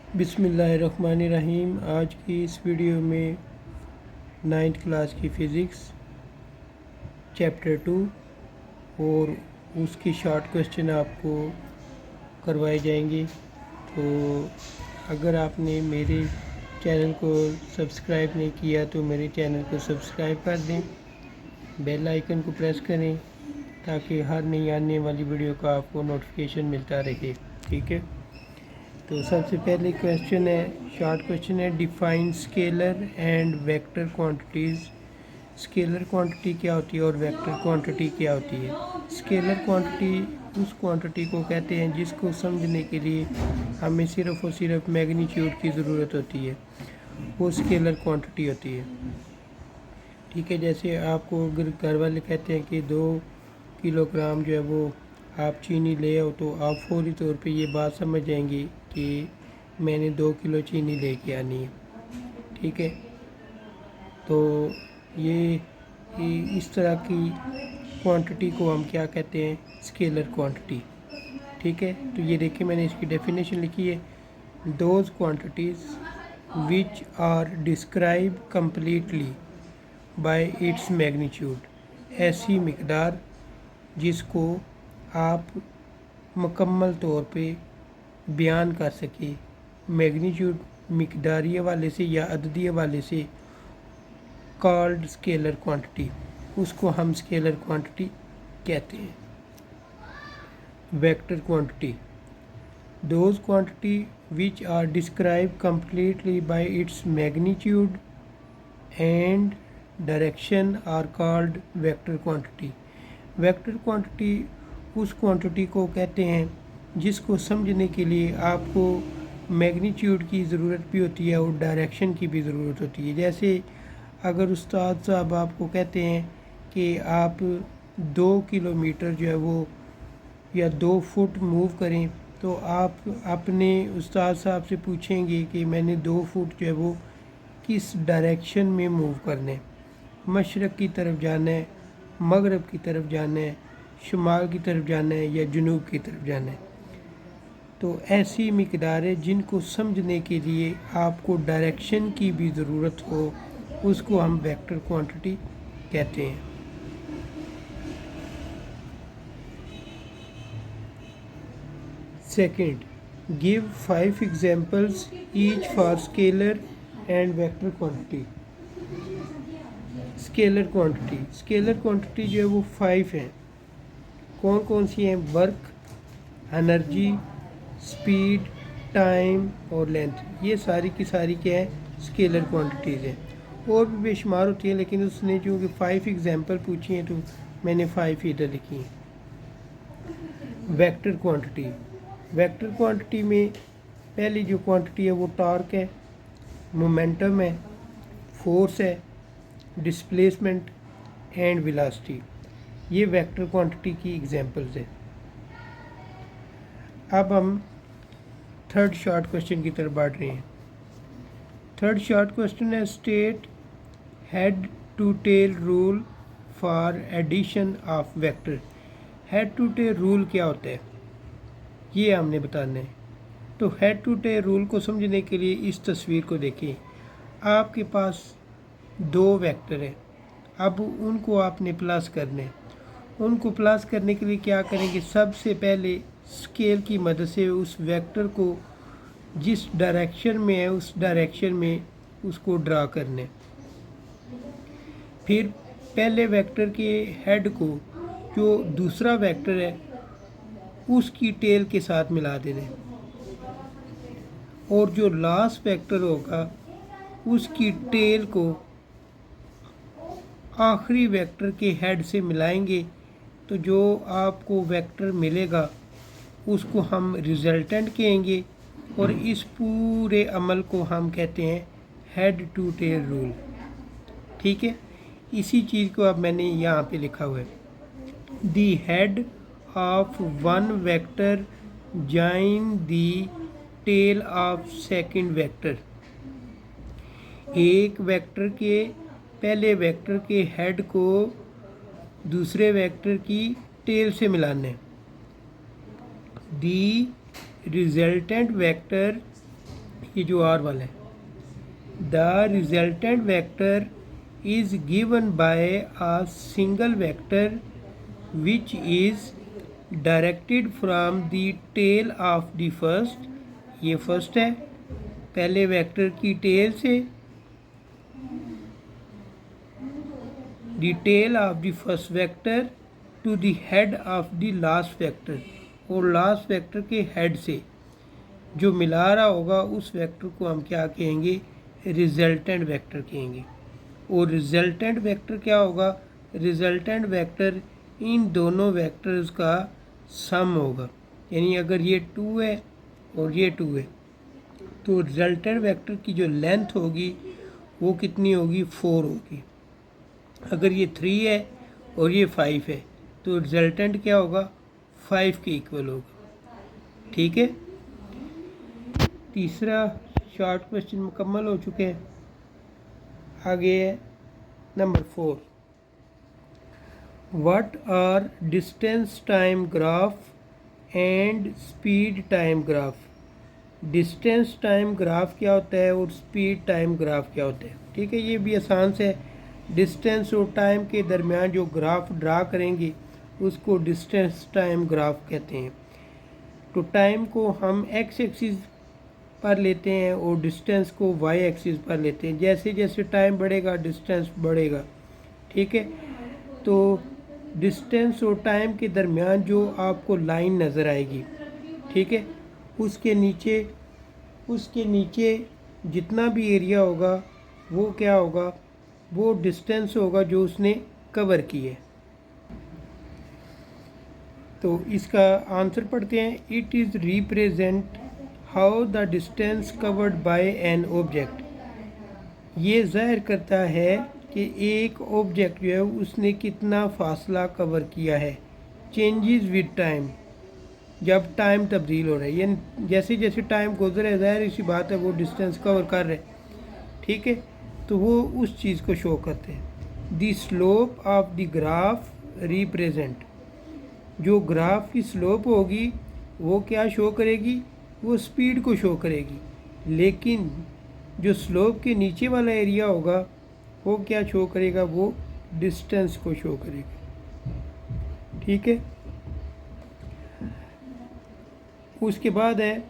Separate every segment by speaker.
Speaker 1: बिस्मिल्लाहिर्रहमानिर्रहीम। आज की इस वीडियो में 9th क्लास की फ़िज़िक्स चैप्टर 2 और उसकी शॉर्ट क्वेश्चन आपको करवाए जाएंगे। तो अगर आपने मेरे चैनल को सब्सक्राइब नहीं किया तो मेरे चैनल को सब्सक्राइब कर दें, बेल आइकन को प्रेस करें ताकि हर नई आने वाली वीडियो का आपको नोटिफिकेशन मिलता रहे। ठीक है, तो सबसे पहले क्वेश्चन है, शॉर्ट क्वेश्चन है, define scalar and vector quantities. Scalar quantity क्या होती है और वेक्टर क्वांटिटी क्या होती है? स्केलर क्वांटिटी उस क्वांटिटी को कहते हैं जिसको समझने के लिए हमें सिर्फ और सिर्फ मैग्नीट्यूड की ज़रूरत होती है, वो स्केलर क्वांटिटी होती है। ठीक है, जैसे आपको अगर घर वाले कहते हैं कि 2 किलोग्राम जो है वो आप चीनी ले आओ, तो आप फौरी तौर पे ये बात समझ जाएंगे कि मैंने 2 किलो चीनी लेके आनी है। ठीक है, तो ये इस तरह की क्वांटिटी को हम क्या कहते हैं? Scalar quantity. ठीक है, तो ये देखिए मैंने इसकी डेफिनेशन लिखी है, those quantities which are describe completely by its magnitude. ऐसी मिकदार जिसको आप मुकम्मल तौर पे बयान कर सके मैग्नीट्यूड मिकदारी हवाले से या अददी हवाले से, कॉल्ड स्केलर क्वांटिटी, उसको हम स्केलर क्वांटिटी कहते हैं। Vector quantity, those quantity which are describe completely by its magnitude and direction are called vector quantity. Vector quantity उस क्वांटिटी को कहते हैं जिसको समझने के लिए आपको मैग्नीट्यूड की ज़रूरत भी होती है और डायरेक्शन की भी ज़रूरत होती है। जैसे अगर उस्ताद साहब आपको कहते हैं कि आप 2 किलोमीटर जो है वो या 2 फुट मूव करें, तो आप अपने उस्ताद साहब से पूछेंगे कि मैंने 2 फुट जो है वो किस डायरेक्शन में मूव करना है, मशरक़ की तरफ जाना है, मगरब की तरफ जाना है, शुमाल की तरफ जाना है या जनूब की तरफ जाना है। तो ऐसी मिकदारें जिनको समझने के लिए आपको डायरेक्शन की भी ज़रूरत हो, उसको हम वेक्टर क्वांटिटी कहते हैं। Second, give 5 examples each for scalar and vector quantity. Scalar quantity जो है वो 5 हैं। कौन कौन सी हैं? वर्क, एनर्जी, स्पीड, टाइम और लेंथ। ये सारी की सारी क्या है? स्केलर क्वांटिटीज़ हैं। और भी बेशुमार होती हैं, लेकिन उसने चूँकि 5 एग्जांपल पूछी हैं तो मैंने 5 इधर लिखी हैं। वेक्टर क्वांटिटी में पहली जो क्वांटिटी है वो टॉर्क है, मोमेंटम है, फोर्स है, डिस्प्लेसमेंट एंड वेलोसिटी। ये वेक्टर क्वांटिटी की एग्जांपल्स हैं। अब हम थर्ड शॉर्ट क्वेश्चन की तरफ बढ़ रहे हैं। थर्ड शॉर्ट क्वेश्चन है, state head to tail rule for addition of vector. Head to tail rule क्या होता है ये हमने बताना है। तो हेड टू टेल रूल को समझने के लिए इस तस्वीर को देखें। आपके पास 2 वेक्टर हैं, अब उनको आपने प्लस करना है। उनको प्लस करने के लिए क्या करेंगे? सबसे पहले स्केल की मदद से उस वेक्टर को जिस डायरेक्शन में है उस डायरेक्शन में उसको ड्रा करना है। फिर पहले वेक्टर के हेड को जो दूसरा वेक्टर है उसकी टेल के साथ मिला देना है, और जो लास्ट वेक्टर होगा उसकी टेल को आखिरी वेक्टर के हेड से मिलाएंगे। तो जो आपको वेक्टर मिलेगा उसको हम रिजल्टेंट कहेंगे, और इस पूरे अमल को हम कहते हैं हेड टू टेल रूल। ठीक है, इसी चीज़ को अब मैंने यहाँ पे लिखा हुआ है, the head of one vector join the tail of second vector. एक वेक्टर के पहले वेक्टर के हेड को दूसरे वेक्टर की टेल से मिलाना है। दी रिजल्टेंट वेक्टर ये जो आर वाला है, the resultant vector is given by a single vector which is directed from the tail of the first, ये फर्स्ट है, पहले वेक्टर की टेल से, the tail of the first vector to the head of the last vector, और last vector के head से जो मिला रहा होगा उस वेक्टर को हम क्या कहेंगे, रिजल्टेंट वेक्टर कहेंगे। और रिजल्टेंट वेक्टर क्या होगा, रिजल्टेंट वेक्टर इन दोनों वेक्टर्स का सम होगा, यानी अगर ये 2 है और ये 2 है तो रिजल्टेंट वेक्टर की जो लेंथ होगी वो कितनी होगी, 4 होगी। अगर ये 3 है और ये 5 है तो रिजल्टेंट क्या होगा, 5 के इक्वल होगा। ठीक है, तीसरा शॉर्ट क्वेश्चन मुकम्मल हो चुके हैं। आगे है number 4, what are distance time graph and speed time graph. Distance time graph क्या होता है और स्पीड टाइम ग्राफ क्या होता है। ठीक है, ये भी आसान से है। डिस्टेंस और टाइम के दरमियान जो ग्राफ ड्रा करेंगे उसको डिस्टेंस टाइम ग्राफ कहते हैं। तो टाइम को हम एक्स एक्सिस पर लेते हैं और डिस्टेंस को वाई एक्सिस पर लेते हैं। जैसे जैसे टाइम बढ़ेगा डिस्टेंस बढ़ेगा। ठीक है, तो डिस्टेंस और टाइम के दरमियान जो आपको लाइन नज़र आएगी, ठीक है, उसके नीचे जितना भी एरिया होगा वो क्या होगा, वो डिस्टेंस होगा जो उसने कवर की है। तो इसका आंसर पढ़ते हैं। It is represent how the distance covered by an object. ये ज़ाहिर करता है कि एक ऑब्जेक्ट जो है उसने कितना फासला कवर किया है। चेंजेस विद टाइम, जब टाइम तब्दील हो रहा है, यानी जैसे जैसे टाइम गुजर है, ज़ाहिर इसी बात है वो डिस्टेंस कवर कर रहे हैं। ठीक है, तो वो उस चीज़ को शो करते हैं। The slope of the graph represent, जो ग्राफ की स्लोप होगी वो क्या शो करेगी, वो स्पीड को शो करेगी। लेकिन जो स्लोप के नीचे वाला एरिया होगा वो क्या शो करेगा, वो डिस्टेंस को शो करेगा। ठीक है, उसके बाद है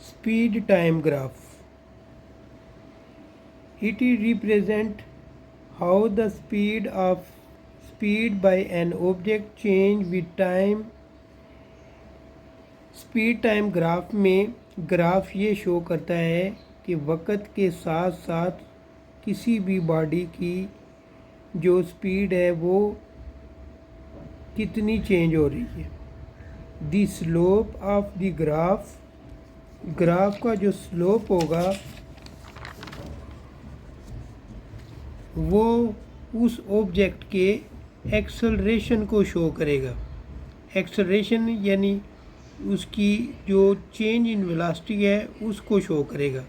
Speaker 1: speed time graph. It is represent how the speed bye an object change with time. Speed time graph में ग्राफ ये शो करता है कि वक़्त के साथ साथ किसी भी बॉडी की जो स्पीड है वो कितनी चेंज हो रही है। The slope of the graph, graph का जो स्लोप होगा वो उस ऑब्जेक्ट के एक्सेलरेशन को शो करेगा। एक्सेलरेशन यानी उसकी जो चेंज इन वेलोसिटी है उसको शो करेगा।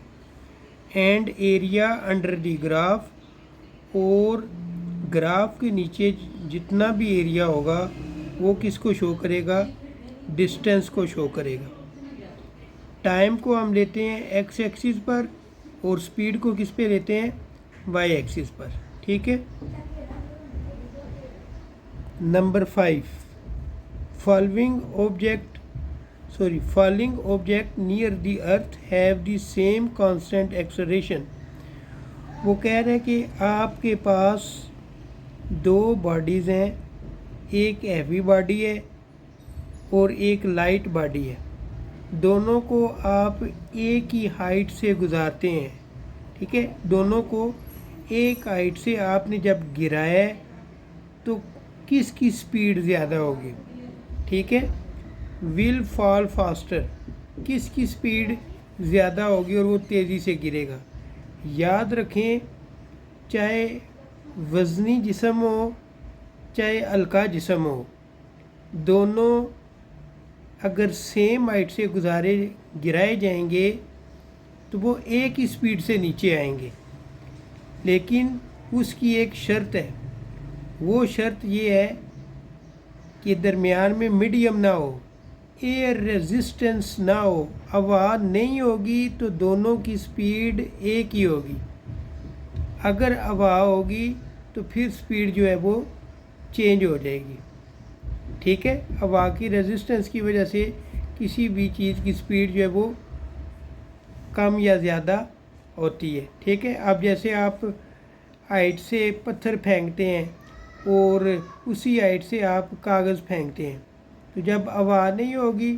Speaker 1: And area under the graph, और ग्राफ के नीचे जितना भी एरिया होगा वो किसको शो करेगा, डिस्टेंस को शो करेगा। टाइम को हम लेते हैं एक्स एक्सिस पर और स्पीड को किस पे लेते हैं, वाई एक्सिस पर। ठीक है, number 5, following object near the earth have the same constant acceleration. वो कह रहे हैं कि आपके पास 2 बॉडीज़ हैं, एक हैवी बॉडी है और एक लाइट बॉडी है। दोनों को आप एक ही हाइट से गुजारते हैं। ठीक है, दोनों को एक हाइट से आपने जब गिराया तो किसकी स्पीड ज़्यादा होगी। ठीक है, विल फॉल फास्टर, किसकी स्पीड ज़्यादा होगी और वो तेज़ी से गिरेगा। याद रखें, चाहे वज़नी जिस्म हो चाहे हल्का जिस्म हो, दोनों अगर सेम हाइट से गिराए जाएंगे तो वो एक ही स्पीड से नीचे आएंगे। लेकिन उसकी एक शर्त है, वो शर्त ये है कि दरमियान में मीडियम ना हो, एयर रेजिस्टेंस ना हो, हवा नहीं होगी तो दोनों की स्पीड एक ही होगी। अगर हवा होगी तो फिर स्पीड जो है वो चेंज हो जाएगी। ठीक है, हवा की रेजिस्टेंस की वजह से किसी भी चीज़ की स्पीड जो है वो कम या ज़्यादा होती है। ठीक है, अब जैसे आप हाइट से पत्थर फेंकते हैं और उसी हाइट से आप कागज़ फेंकते हैं, तो जब हवा नहीं होगी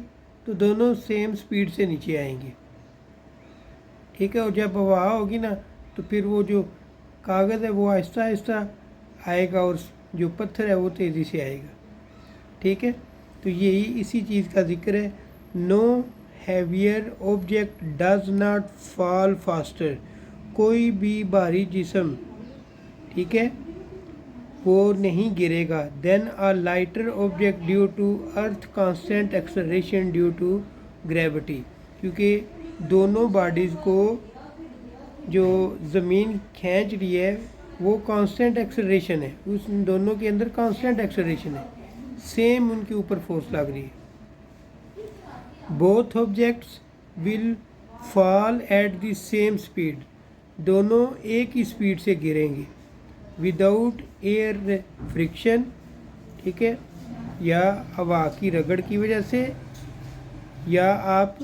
Speaker 1: तो दोनों सेम स्पीड से नीचे आएंगे। ठीक है, और जब हवा होगी ना तो फिर वो जो कागज़ है वो आहिस्ता आहिस्ता आएगा और जो पत्थर है वो तेज़ी से आएगा। ठीक है, तो यही इसी चीज़ का जिक्र है। No heavier object does not fall faster, कोई भी भारी जिस्म, ठीक है, वो नहीं गिरेगा, then a lighter object due to earth constant acceleration due to gravity, क्योंकि दोनों बॉडीज़ को जो ज़मीन खींच रही है वो कांस्टेंट एक्सेलरेशन है, उस दोनों के अंदर कांस्टेंट एक्सेलरेशन है, सेम उनके ऊपर फोर्स लग रही है। Both objects will fall at the same speed, दोनों एक ही स्पीड से गिरेंगे, विदाउट एयर फ्रिक्शन, ठीक है, या हवा की रगड़ की वजह से, या आप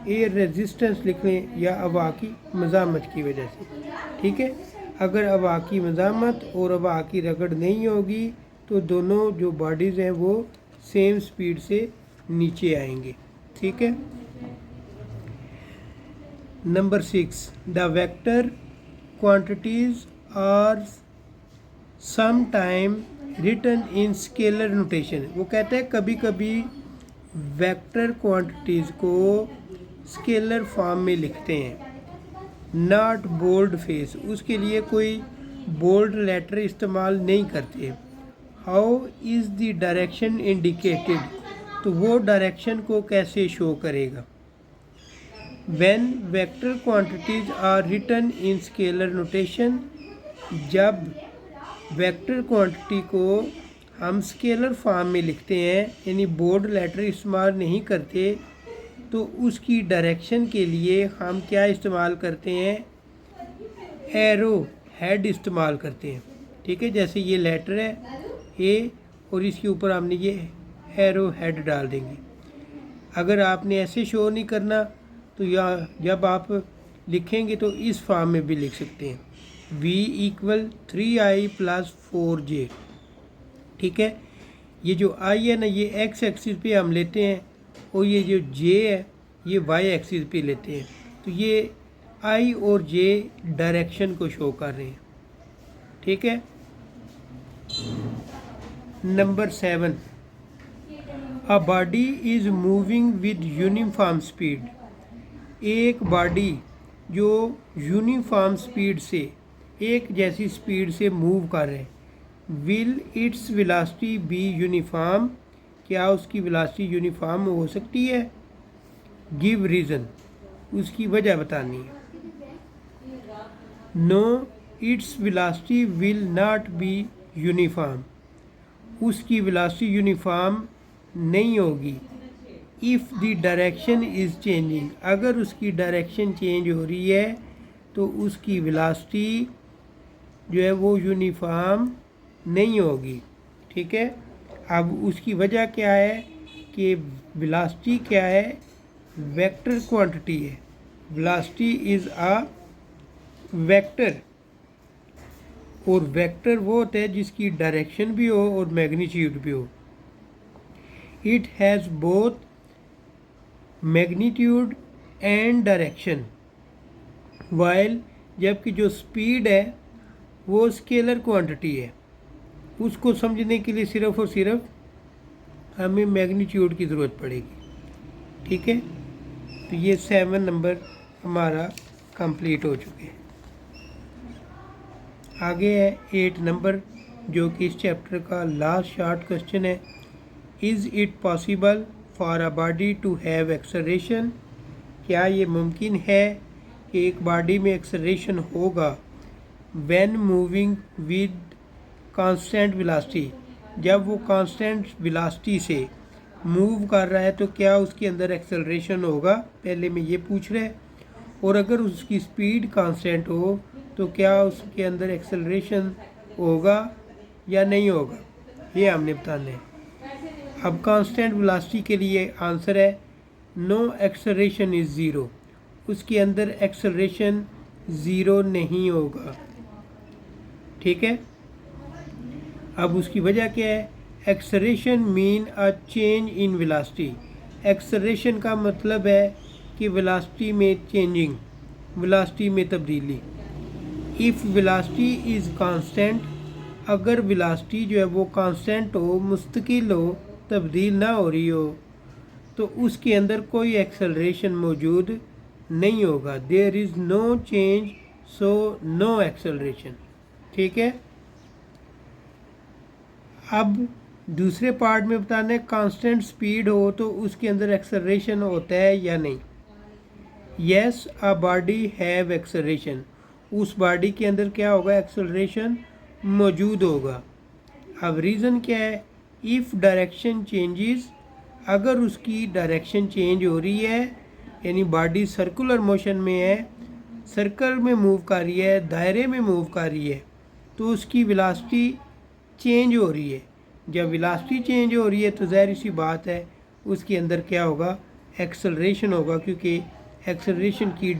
Speaker 1: एयर रेजिस्टेंस लिख लें, या हवा की मज़ामत की वजह से। ठीक है, अगर हवा की मज़ामत और हवा की रगड़ नहीं होगी तो दोनों जो बॉडीज़ हैं वो सेम स्पीड से नीचे आएंगे। ठीक है, number 6, the vector quantities are some time written in scalar notation. वो कहते हैं कभी कभी वेक्टर क्वांटिटीज़ को स्केलर फॉर्म में लिखते हैं, नॉट बोल्ड फेस, उसके लिए कोई बोल्ड लेटर इस्तेमाल नहीं करते। How is the direction indicated, तो वो डायरेक्शन को कैसे शो करेगा। When vector quantities are written in scalar notation, जब वेक्टर क्वांटिटी को हम स्केलर फॉर्म में लिखते हैं यानी बोल्ड लेटर इस्तेमाल नहीं करते, तो उसकी डायरेक्शन के लिए हम क्या इस्तेमाल करते हैं, एरो हेड इस्तेमाल करते हैं। ठीक है, जैसे ये लेटर है ए और इसके ऊपर हमने ये एरो हेड डाल देंगे। अगर आपने ऐसे शो नहीं करना तो या जब आप लिखेंगे तो इस फॉर्म में भी लिख सकते हैं, v = 3i + 4j। ठीक है, ये जो i है ना ये x एक्सिस पे हम लेते हैं और ये जो j है ये y एक्सिस पे लेते हैं, तो ये i और j डायरेक्शन को शो कर रहे हैं। ठीक है, number 7, a body is moving with uniform speed, एक बॉडी जो यूनिफॉर्म स्पीड से एक जैसी स्पीड से मूव कर रहे हैं, will its velocity be uniform, क्या उसकी वेलोसिटी यूनिफॉर्म हो सकती है। गिव रीज़न, उसकी वजह बतानी है। No its velocity will not be uniform, उसकी वेलोसिटी यूनिफॉर्म नहीं होगी। If the direction is changing, अगर उसकी डायरेक्शन चेंज हो रही है तो उसकी वेलोसिटी जो है वो यूनिफॉर्म नहीं होगी। ठीक है, अब उसकी वजह क्या है कि वेलोसिटी क्या है, वेक्टर क्वांटिटी है, वेलोसिटी इज़ अ वेक्टर, और वेक्टर वो होता है जिसकी डायरेक्शन भी हो और मैग्नीट्यूड भी हो। It has both magnitude and direction, while, जबकि जो स्पीड है वो स्केलर क्वांटिटी है, उसको समझने के लिए सिर्फ और सिर्फ हमें मैग्नीट्यूड की ज़रूरत पड़ेगी। ठीक है, तो ये 7 नंबर हमारा कंप्लीट हो चुके हैं। आगे है 8 नंबर जो कि इस चैप्टर का लास्ट शॉर्ट क्वेश्चन है। Is it possible for a body to have acceleration, क्या ये मुमकिन है कि एक बॉडी में एक्सेलरेशन होगा when moving with constant velocity, जब वो कांस्टेंट वेलोसिटी से मूव कर रहा है तो क्या उसके अंदर एक्सेलरेशन होगा, पहले में ये पूछ रहा है। और अगर उसकी स्पीड कांस्टेंट हो तो क्या उसके अंदर एक्सेलरेशन होगा या नहीं होगा, ये हमने बताना है। अब कांस्टेंट वेलोसिटी के लिए आंसर है नो एक्सेलरेशन इज़ ज़ीरो, उसके अंदर एक्सेलरेशन ज़ीरो नहीं होगा। ठीक है। अब उसकी वजह क्या है, acceleration mean a change in velocity. Acceleration का मतलब है कि वेलोसिटी में चेंजिंग, वेलोसिटी में तब्दीली। इफ़ वेलोसिटी इज़ कांस्टेंट, अगर वेलोसिटी जो है वो कांस्टेंट हो, मुस्तकिल हो, तब्दील ना हो रही हो, तो उसके अंदर कोई एक्सेलरेशन मौजूद नहीं होगा। There is no change so no acceleration. ठीक है। अब दूसरे पार्ट में बताना है कांस्टेंट स्पीड हो तो उसके अंदर एक्सेलरेशन होता है या नहीं। Yes a body have acceleration, उस बॉडी के अंदर क्या होगा, एक्सेलरेशन मौजूद होगा। अब रीज़न क्या है, इफ़ डायरेक्शन चेंजेस, अगर उसकी डायरेक्शन चेंज हो रही है, यानी बॉडी सर्कुलर मोशन में है, सर्कल में मूव कर रही है, दायरे में मूव कर रही है, तो उसकी वेलोसिटी चेंज हो रही है। जब वेलोसिटी चेंज हो रही है तो ज़ाहिर सी बात है उसके अंदर क्या होगा, एक्सेलरेशन होगा, क्योंकि एक्सेलरेशन की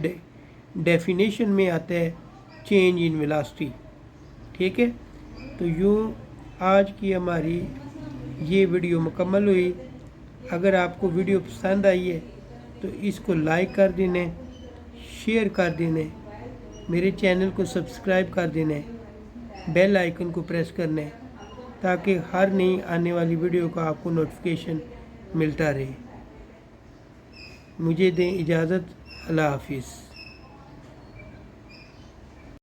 Speaker 1: डेफिनेशन में आता है चेंज इन वेलोसिटी। ठीक है। तो यूँ आज की हमारी ये वीडियो मुकम्मल हुई। अगर आपको वीडियो पसंद आई है तो इसको लाइक कर देना, शेयर कर देना, मेरे चैनल को सब्सक्राइब कर देना, बेल आइकन को प्रेस करना है ताकि हर नई आने वाली वीडियो का आपको नोटिफिकेशन मिलता रहे। मुझे दें इजाज़त। अल्लाह हाफिज़।